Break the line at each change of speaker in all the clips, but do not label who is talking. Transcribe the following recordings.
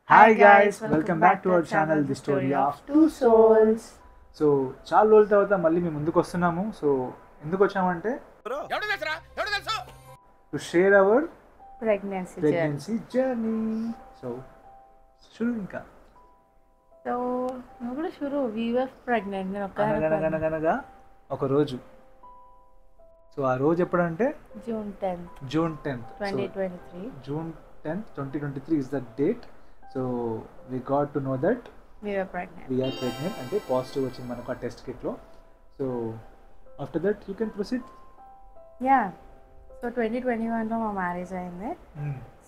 Hi guys, welcome back to our channel The Story of Two Souls. So చాలా రోజుల తర్వాత మళ్ళీ మేము ముందుకు వస్తున్నాము. సో ఎందుకు వచ్చామంటే to share our pregnancy journey. So షురు ఇంకా
సో నువ్వు కూడా షురు వీవర్ ప్రెగ్నెంట్ నేను
అనగనగా ఒక రోజు. సో ఆ రోజు ఎప్పుడంటే
June 10th 2023.
June 10th 2023 is the date. So we got to know that
we are pregnant
అంటే పాజిటివ్ వచ్చింది మనకు ఆ టెస్ట్ కిట్లో. So after that you can proceed.
So 2021లో మా మ్యారేజ్ అయింది.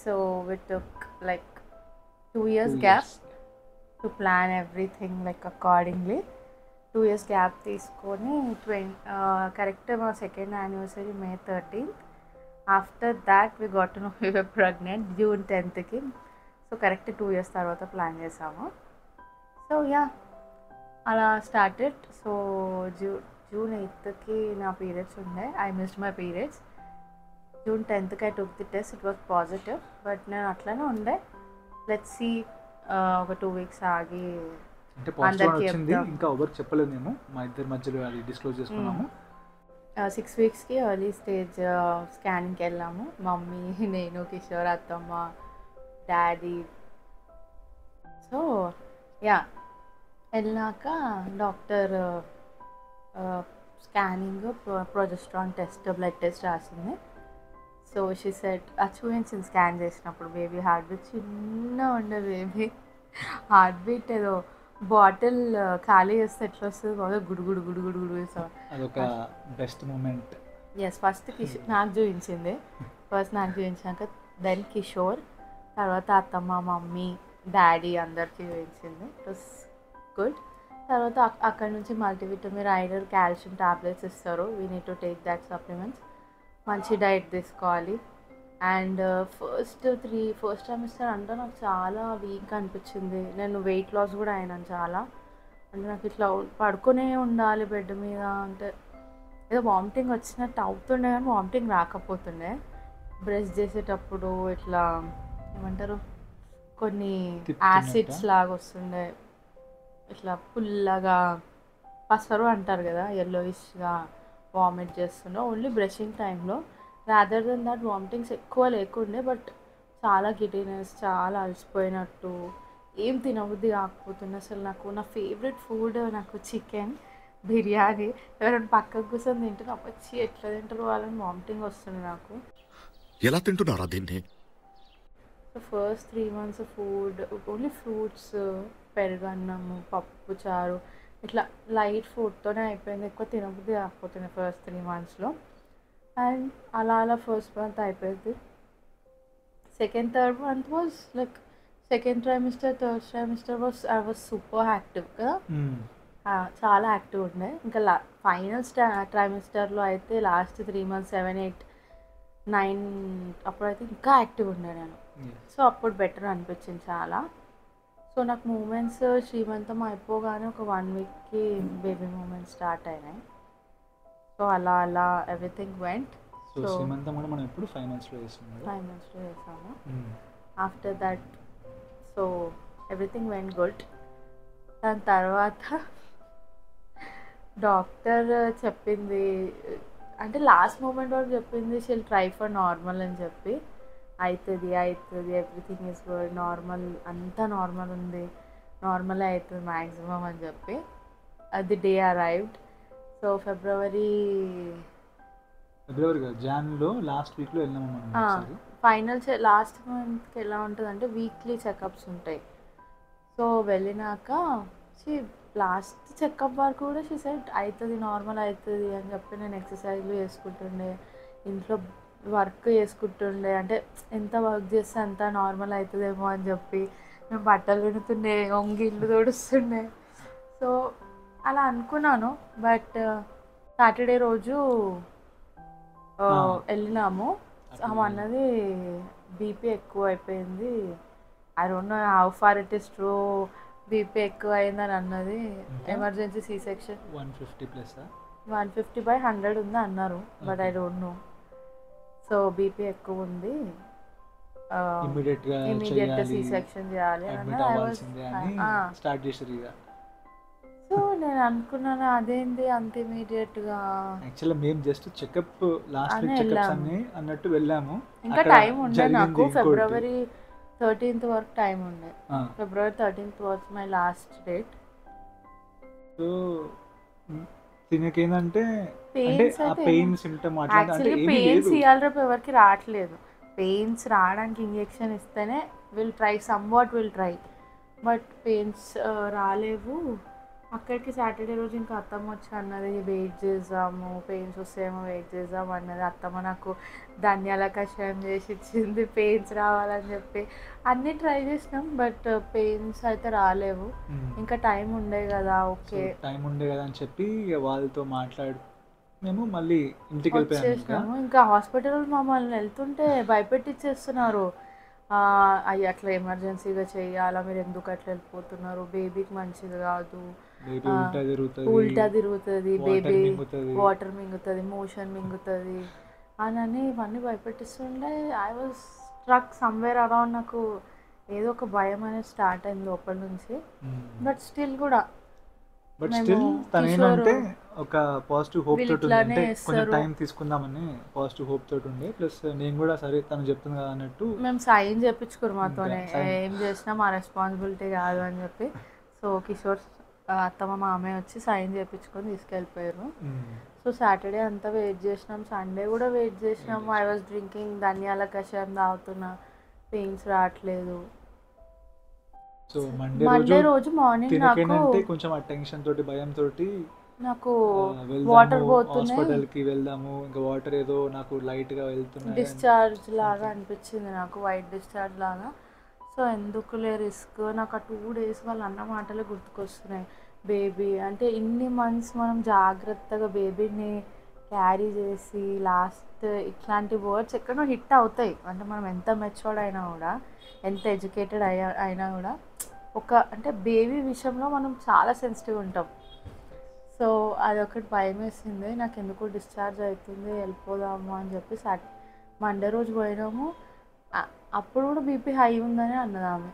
So we took like 2 years gap to plan everything like accordingly. 2 years gap తీసుకొని correct మా second anniversary May 13th. After that we got to know we were pregnant June 10th. So correct 2 years తర్వాత plan చేసాము. So అలా started. So June 8th నా periods ఉండే. I missed my periods. June 10th I took the test. It was positive. But నేను అట్లనే ఉండే. Let's see ఒక 2 weeks ఆగి
అంటే పాజిటివ్ వచ్చింది. ఇంకా ఎవరికి చెప్పలేదు మేము, మా ఇద్దరి మధ్యలో అది డిస్క్లోజ్ చేసుకున్నాము.
6 weeksకి ఎర్లీ స్టేజ్ స్కానింగ్కి వెళ్ళాము. మమ్మీ, నేను, కిషోర్, అత్తమ్మ, డాడీ. సో వెళ్ళాక doctor scanning, progesterone test, blood test రాసింది. సో షీ సెడ్ చూపించింది స్కాన్ చేసినప్పుడు బేబీ హార్ట్ బీట్ చిన్న ఉండే. బేబీ హార్ట్ బీట్ ఏదో బాటిల్ ఖాళీ చేస్తే ఎట్లా వస్తుంది, బాగా గుడుగుడు గుడుగుడు గుడు. సో
అదొక బెస్ట్ మూమెంట్.
ఫస్ట్ నాకు చూపించింది. ఫస్ట్ నాకు చూపించాక దెన్ కిషోర్, తర్వాత అత్తమ్మ, మమ్మీ, డాడీ అందరికీ చూపించింది. It was good. తర్వాత అక్కడ నుంచి మల్టీవిటమిన్, ఐరన్, కాల్షియం టాబ్లెట్స్ ఇస్తారు. We need to take that supplements. మంచి డైట్ తీసుకోవాలి. అండ్ ఫస్ట్ ట్రైమిస్టర్ అంటే నాకు చాలా వీక్ అనిపించింది. నేను వెయిట్ లాస్ కూడా అయినాను చాలా. అంటే నాకు ఇట్లా పడుకునే ఉండాలి బెడ్ మీద. అంటే ఏదో వామిటింగ్ వచ్చినట్టు అవుతుండే కానీ వామిటింగ్ రాకపోతుండే. బ్రష్ చేసేటప్పుడు ఇట్లా ఏమంటారు, కొన్ని యాసిడ్స్ లాగా వస్తుండే, ఇట్లా పుల్లగా పసరు అంటారు కదా, ఎల్లోయిష్గా వామిట్ చేస్తుండే ఓన్లీ బ్రషింగ్ టైంలో. రాదర్ దెన్ దట్ వామిటింగ్స్ ఎక్కువ లేకుండే. బట్ చాలా గిటీనెస్, చాలా అలసిపోయినట్టు, ఏం తినబుద్ధి కాకపోతుండే. అసలు నాకు నా ఫేవరెట్ ఫుడ్ నాకు చికెన్ బిర్యానీ. ఎవరైనా పక్కకు కూర్చొని తింటే వచ్చి ఎట్లా తింటారు వాళ్ళని వామిటింగ్ వస్తుంది నాకు.
ఎలా తింటున్నారా దీన్ని?
So first 3 months food only fruits, పెరుగన్నము, పప్పు చారు, ఇట్లా లైట్ ఫుడ్తోనే అయిపోయింది. ఎక్కువ తినబుద్ధి కాకపోతుంది ఫస్ట్ 3 monthsలో. అండ్ అలా ఫస్ట్ మంత్ అయిపోయింది. Second third month was like second trimester, third trimester I was super active కదా. చాలా యాక్టివ్ ఉండే. ఇంకా ఫైనల్ ట్రైమిస్టర్లో అయితే లాస్ట్ 3 months 7, 8, 9 అప్పుడైతే ఇంకా యాక్టివ్ ఉండే నేను. సో అప్పుడు బెటర్ అనిపించింది చాలా. సో నాకు మూమెంట్స్ శ్రీమంతం అయిపోగానే ఒక 1 weekకి బేబీ మూమెంట్స్ స్టార్ట్ అయినాయి. సో అలా ఎవ్రీథింగ్ వెంట్.
సో శ్రీమంతం కూడా మనం ఎప్పుడు 5 monthsలో
చేసాము. After that so everything went good. దాని తర్వాత డాక్టర్ చెప్పింది, అంటే లాస్ట్ మూమెంట్ వరకు చెప్పింది షీల్ ట్రై ఫర్ నార్మల్ అని చెప్పి. అవుతుంది ఎవ్రీథింగ్ ఈజ్ గుడ్, నార్మల్ అంతా నార్మల్ ఉంది, నార్మలే అవుతుంది మ్యాక్సిమం అని చెప్పి. అది day arrived. So February
జాన్లో last వీక్లో వెళ్ళాము మనం.
ఫైనల్ లాస్ట్ మంత్కి ఎలా ఉంటుంది అంటే వీక్లీ చెకప్స్ ఉంటాయి. సో వెళ్ళినాక లాస్ట్ చెకప్ వరకు కూడా షీ సెడ్ అవుతుంది, నార్మల్ అవుతుంది అని చెప్పి. నేను ఎక్సర్సైజ్లు చేసుకుంటుండే, ఇంట్లో వర్క్ చేసుకుంటుండే. అంటే ఎంత వర్క్ చేస్తే అంత నార్మల్ అవుతుందేమో అని చెప్పి మేము బట్టలు విడుతుండే, వంగి ఇల్లు తోడుస్తుండే. సో అలా అనుకున్నాను. బట్ సాటర్డే రోజు వెళ్ళినాము. అన్నది బీపీ ఎక్కువ అయిపోయింది. I don't know how far it is true. BP ఎక్కువ అయిందని అన్నది. ఎమర్జెన్సీ సి సెక్షన్ 150/100 ఉంది అన్నారు. But I don't know. So BP ఎక్కువ ఉంది.
ఇమ్మీడియట్గా
ఇమీడియట్గా
చేయాలి,
సి సెక్షన్ చేయాలి
అడ్మిట్ అవ్వాల్సిందే అని స్టార్ట్ చేశారు ఇక.
సో నేను అనుకున్నాను అదేంటి అంత ఇమీడియట్గా.
యాక్చువల్గా మేము జస్ట్ చెకప్ లాస్ట్
అని
వీక్ చెకప్స్
వెళ్ళాము.
అన్ని అన్నట్టు వెళ్ళాము.
ఇంకా
అక్కడ
టైం ఉండే
జరిగింది
నాకు
ఇంకోటి.
ఫిబ్రవరి 13th వరకు టైం ఉండే.
ఆ,
February 13th was my last date.
So దీనికేందంటే అంటే
పెయిన్స్
ఆ
అయితే
పెయిన్ సిమ్టమ్ అట్లా అంటే
యాక్చువల్లీ
ఏమీ
పెయిన్స్
లేదు.
ఇవాళ రేపు ఎవరికి రావట్లేదు. పెయిన్స్ రావడానికి ఇంజెక్షన్ ఇస్తేనే will try will try, but pains రాలేవు. అక్కడికి సాటర్డే రోజు ఇంకా అత్తమ్మ వచ్చి అన్నది వెయిట్ చేద్దాము, పెయిన్స్ వస్తేమో వెయిట్ చేద్దాం అన్నది. అత్తమ్మ నాకు ధనియాల కషాయం చేసి ఇచ్చింది పెయిన్స్ రావాలని చెప్పి. అన్నీ ట్రై చేసినాం బట్ పెయిన్స్ అయితే రాలేవు. ఇంకా టైం ఉండే కదా, ఓకే
టైం ఉండే కదా అని చెప్పి ఇక వాళ్ళతో మాట్లాడి మేము మళ్ళీ ఇంటికి వెళ్ళిపోయాము. ఇంకా
వచ్చేసినాము. ఇంకా హాస్పిటల్ మమ్మల్ని వెళ్తుంటే భయపెట్టిచ్చేస్తున్నారు. అవి అట్లా ఎమర్జెన్సీగా చేయాలా, మీరు ఎందుకు అట్లా వెళ్ళిపోతున్నారు, బేబీకి మంచిది కాదు,
బేబీ ఉల్టా
ఉల్టా తిరుగుతుంది, బేబీ
మింగుతుంది.
వాటర్ మింగుతుంది, మోషన్ మింగుతుంది అని ఇవన్నీ భయపెట్టిస్తుండే. I was struck somewhere around. నాకు ఏదో ఒక భయం అనేది స్టార్ట్ అయింది లోపల నుంచి. బట్ స్టిల్ కూడా
బట్
మేము
స్టిల్ తను
కిషోర్
ఏంటంటే ఒక పాజిటివ్ హోప్
వీళ్ళు
తోటి ఉండే,
ఇట్లానే
అంటే కొంచెం
చేస్తారు.
టైం తీసుకుందామని పాజిటివ్ హోప్ తోటి ఉండే. ప్లస్ నేను కూడా సరే తను చెప్తుంది కదా అన్నట్టు
మేము సైన్ చెప్పించుకోరు మాతోనే,
ఇంకా sign.
ఏం చేసినా మా రెస్పాన్సిబిలిటీ కాదు అని చెప్పి. సో కిషోర్ అత్తమ్మ మామయ్య వచ్చి సైన్ చేయించుకొని తీసుకెళ్ళిపోయారు. సో సాటర్డే అంతా వెయిట్ చేసినాం, సండే కూడా వెయిట్ చేసినాం. ఐ వాజ్ డ్రింకింగ్ ధనియాల కషాయం తాగుతున్నా, పెయిన్స్ రావట్లేదు.
సో
మండే
మండే
రోజు మార్నింగ్ నాకు
తినకేంటంటే కొంచెం ఆ టెన్షన్ తోటి భయం తోటి
నాకు వాటర్ పోతున్నాయి,
హాస్పిటల్ కి వెళ్దాము, ఇంకా వాటర్ ఏదో నాకు లైట్ గా వెళ్తున్నాయి,
డిశ్చార్జ్ లాగా అనిపించింది నాకు, వైట్ డిశ్చార్జ్ లాగా. సో ఎందుకులే రిస్క్, నాకు ఆ 2 days వాళ్ళు అన్న మాటలే గుర్తుకొస్తున్నాయి. బేబీ అంటే ఇన్ని మంత్స్ మనం జాగ్రత్తగా బేబీని క్యారీ చేసి లాస్ట్ ఇట్లాంటి వర్డ్స్ ఎక్కడో హిట్ అవుతాయి. అంటే మనం ఎంత మెచ్యూర్డ్ అయినా కూడా, ఎంత ఎడ్యుకేటెడ్ అయినా కూడా అంటే బేబీ విషయంలో మనం చాలా సెన్సిటివ్ ఉంటాం. సో అదొకటి భయం వేసింది నాకు, ఎందుకు డిశ్చార్జ్ అవుతుంది వెళ్ళిపోదాము అని చెప్పి మండే రోజు పోయినాము. అప్పుడు కూడా బీపీ హై ఉందని అన్నది ఆమె.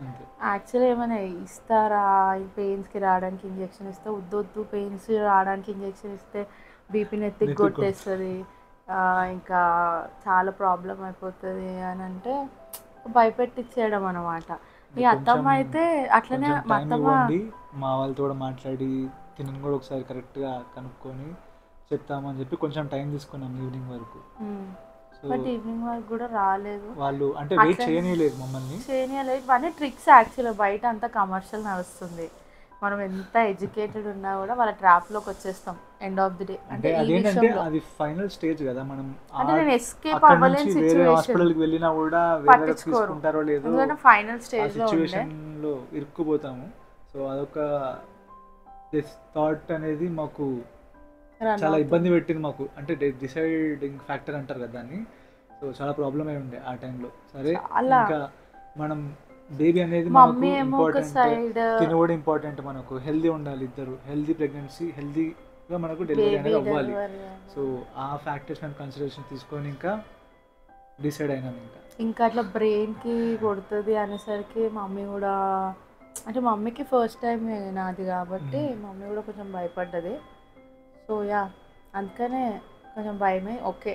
అంతే.
యాక్చువల్లీ ఏమైనా ఇస్తారా, ఈ పెయిన్స్కి రావడానికి ఇంజెక్షన్ ఇస్తే, వద్దు పెయిన్స్ రావడానికి ఇంజెక్షన్ ఇస్తే బీపీని ఎత్తికి కొట్టేస్తుంది, ఇంకా చాలా ప్రాబ్లం అయిపోతుంది అని అంటే భయపెట్టిచ్చేయడం అనమాట. ఈ అత్తమ్మ అయితే అట్లనే
కొంచెం
మా
time
అత్తమ్మ
ఇవ్వండి, మా వాళ్ళతో కూడా మాట్లాడి తినని కూడా ఒకసారి కరెక్ట్గా కనుక్కొని చెప్తామని చెప్పి కొంచెం టైం తీసుకున్నాం ఈవినింగ్ వరకు. సో
బట్ ఈవినింగ్ వరకు కూడా రాలేదు,
వాళ్ళు అంటే వెయిట్ చేయనీయలేదు మమ్మల్ని.
చేయలేదు. ఇవన్నీ ట్రిక్స్ యాక్చువల్గా, బయట అంతా కమర్షియల్ నడుస్తుంది. మనం ఎంత ఎడ్యుకేటెడ్ ఉన్నా కూడా వాళ్ళ ట్రాప్లోకి వచ్చేస్తాం ఎండ్ ఆఫ్ ది డే. అంటే
అంటే
ఈ
అదేంటంటే
విషయంలో
అది ఫైనల్ స్టేజ్ కదా, మనం
అంటే నేను ఎస్కేప్
అక్కడ
అవ్వలేని
నుంచి వేరే
సిచ్యువేషన్,
హాస్పిటల్కి వెళ్ళినా కూడా వేరే
పట్టించుకోరు.
తీసుకుంటారో లేదో
ఎందుకంటే ఫైనల్
ఆ
స్టేజ్ లో ఉండే.
సిచ్యువేషన్లో ఇరుక్కుపోతాము. సో అదొక థాట్ అనేది మాకు చాలా ఇబ్బంది పెట్టింది మాకు, అంటే డిసైడింగ్ ఫ్యాక్టర్ అంటారు కదా దాన్ని. సో చాలా ప్రాబ్లం అయి ఉండే ఆ టైంలో. సరే ఇంకా మనం బేబీ అనేది
మమ్మీ ఏమో ఒక సైడ్,
తిన కూడా ఇంపార్టెంట్, మనకు హెల్దీ ఉండాలి, ఇద్దరు హెల్దీ ప్రెగ్నెన్సీ, హెల్దీగా మనకు డెలివరీ అనేది అవ్వాలి. సో ఆ ఫ్యాక్టర్స్ మేము కన్సిడరేషన్ తీసుకొని ఇంకా డిసైడ్ అయినాం.
ఇంకా అట్లా బ్రెయిన్కి కొడుతుంది అనేసరికి మమ్మీ కూడా, అంటే మమ్మీకి ఫస్ట్ టైం నాది కాబట్టి మమ్మీ కూడా కొంచెం భయపడ్డది. సో యా అందుకనే కొంచెం భయమే. Okay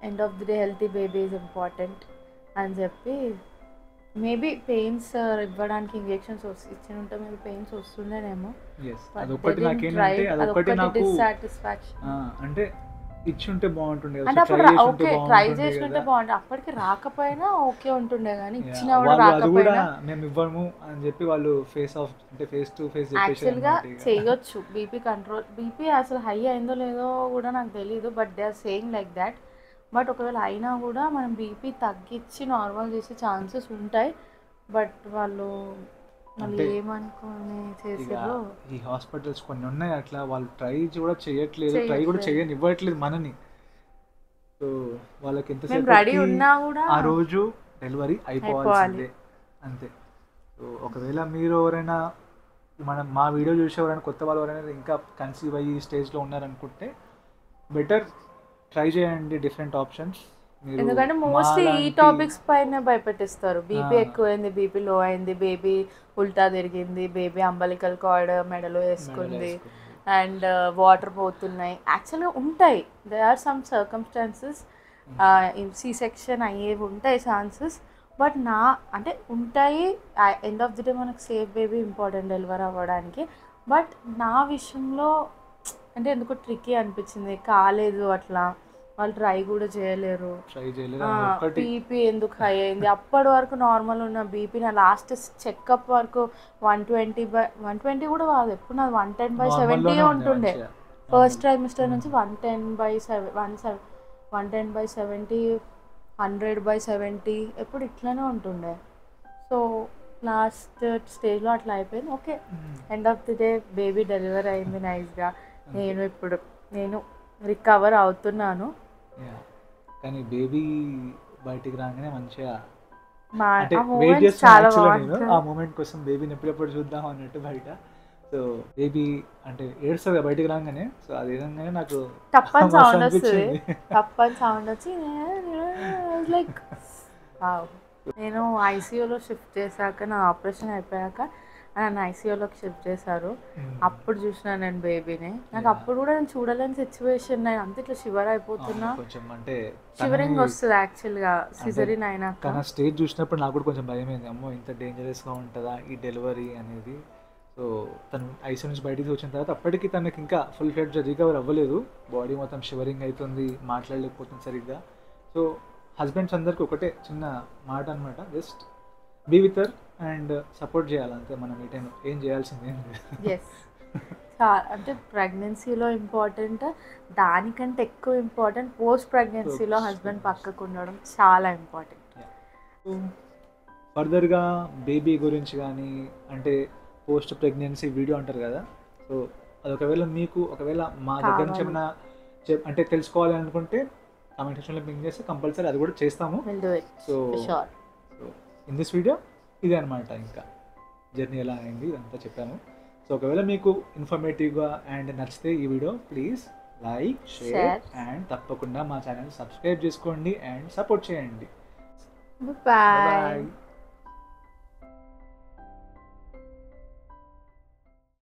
end of the day healthy baby is important అని చెప్పి, మేబీ పెయిన్స్ ఇవ్వడానికి ఇంజెక్షన్స్ ఇచ్చి ఉంటే మేబీ పెయిన్స్ వస్తుండేనేమో.
అదొకటి నాకేంటంటే అదొకటి నాకు
డిస్సాటిస్ఫాక్షన్.
అంటే ఇచ్చి ఉంటే బాగుంటుండే,
అంటే అప్పుడు ఓకే ట్రై చేస్తుంటే బాగుంటుంది, అప్పటికి రాకపోయినా ఓకే ఉంటుండే, కానీ ఇచ్చినా కూడా
అది కూడా
రాకపోయినా
మేము ఇవ్వము అని చెప్పి వాళ్ళు ఫేస్ టు ఫేస్
యాక్చువల్గా చేయొచ్చు. బీపీ కంట్రోల్, బీపీ అసలు హై అయిందో లేదో కూడా నాకు తెలియదు, but they are saying like that. బట్ ఒకవేళ అయినా కూడా మనం బీపీ తగ్గించి నార్మల్ చేసే ఛాన్సెస్ ఉంటాయి. బట్ వాళ్ళు మళ్ళీ ఏమనుకొని చేసారు.
ఈ హాస్పిటల్స్ కొన్ని ఉన్నాయి అట్లా, వాళ్ళు ట్రై కూడా చేయట్లేదు, ట్రై కూడా చేయనివ్వట్లేదు మనని. సో వాళ్ళకి ఎంతసేపు
రెడీ ఉన్నా కూడా
ఆ రోజు డెలివరీ అయిపోవాల్సిందే అంతే. సో ఒకవేళ మీరు ఎవరైనా మా వీడియో చూసే ఎవరైనా కొత్త వాళ్ళు ఎవరైనా ఇంకా కన్సీవ్ అయ్యి స్టేజ్లో ఉన్నారనుకుంటే బెటర్ ట్రై చేయండి డిఫరెంట్ ఆప్షన్స్.
ఎందుకంటే మోస్ట్లీ ఈ టాపిక్స్ పైన భయపెట్టిస్తారు. బీపీ ఎక్కువైంది, బీపీ లో అయింది, బేబీ ఉల్టా తిరిగింది, బేబీ అంబలికల్ కార్డ్ మెడలో వేసుకుంది అండ్ వాటర్ పోతున్నాయి. యాక్చువల్గా ఉంటాయి, they are some circumstances C section అయ్యేవి ఉంటాయి ఛాన్సెస్. బట్ అంటే ఉంటాయి. ఎండ్ ఆఫ్ ది డే మనకు సేఫ్ బేబీ ఇంపార్టెంట్ డెలివరీ అవ్వడానికి. బట్ నా విషయంలో అంటే ఎందుకో ట్రిక్కీ అనిపించింది, కాలేదు అట్లా, వాళ్ళు ట్రై కూడా చేయలేరు. బీపీ ఎందుకు హై అయింది? అప్పటి వరకు నార్మల్ ఉన్న బీపీ నా లాస్ట్ చెకప్ వరకు 120 కూడా కాదు, ఎప్పుడు నాది 110/70 ఉంటుండే. ఫస్ట్ ట్రైమిస్టర్ నుంచి 110/70 100/70 ఎప్పుడు ఇట్లానే ఉంటుండే. సో లాస్ట్ స్టేజ్లో అట్లా అయిపోయింది. Okay, end of the day baby delivery అయింది నైస్గా. నేను రికవర్ అవుతున్నాను.
కానీ బేబీ బయటికి రాగానే మంచిగా
చాలా
ఆ మూమెంట్ కోసం బేబీని ఎప్పుడెప్పుడు చూద్దాం అన్నట్టు బయట. సో బేబీ అంటే ఏడుస్తుంది బయటికి రాగానే. సో అది విధంగానే నాకు
తప్పని సౌండ్ వస్తుంది, తప్పని సౌండ్ వచ్చి లైక్ నేను ఐసీయూలో షిఫ్ట్ చేశాక, నా ఆపరేషన్ అయిపోయాక నన్ను ఐసీయూలోకి షిఫ్ట్ చేశారు. అప్పుడు చూసిన నేను బేబీని. నాకు అప్పుడు కూడా నేను చూడలేని సిచ్యువేషన్, నేను అంత ఇట్లా షివర్ అయిపోతున్నా,
అంటే
షివరింగ్ వస్తుంది యాక్చువల్గా సిజరీన్ అయినాక.
కానీ స్టేజ్ చూసినప్పుడు నాకు కూడా కొంచెం భయమైంది, అమ్మో ఇంత డేంజరస్గా ఉంటుందా ఈ డెలివరీ అనేది. సో తను ఐసీయూ నుంచి బయటికి వచ్చిన తర్వాత అప్పటికి తనకి ఇంకా ఫుల్ ఫ్లెడ్జ్ రికవర్ అవ్వలేదు, బాడీ మొత్తం షివరింగ్ అవుతుంది, మాట్లాడలేకపోతుంది సరిగ్గా. సో హస్బెండ్స్ అందరికి ఒకటే చిన్న మాట అనమాట, just be with her and support చేయాలంతే. మనం ఈ టైం ఏం చేయాల్సిందే.
అంటే ప్రెగ్నెన్సీలో ఇంపార్టెంట్, దానికంటే ఎక్కువ ఇంపార్టెంట్ పోస్ట్ ప్రెగ్నెన్సీలో హస్బెండ్ పక్కకు ఉండడం చాలా ఇంపార్టెంట్.
ఫర్దర్గా బేబీ గురించి కానీ అంటే పోస్ట్ ప్రెగ్నెన్సీ వీడియో అంటారు కదా, సో అది ఒకవేళ మీకు మా దగ్గర నుంచి ఏమైనా అంటే తెలుసుకోవాలి అనుకుంటే కామెంట్ సెక్షన్లో పింక్ చేస్తే కంపల్సరీ అది కూడా చేస్తాము. సో ఇన్ దిస్ వీడియో ఇదే అనమాట, ఇంకా జర్నీ ఎలా అయింది ఇదంతా చెప్పాము. సో ఒకవేళ మీకు ఇన్ఫర్మేటివ్గా అండ్ నచ్చితే ఈ video please like, share and తప్పకుండా మా ఛానల్ సబ్స్క్రైబ్ చేసుకోండి అండ్ సపోర్ట్ చేయండి.
బాయ్.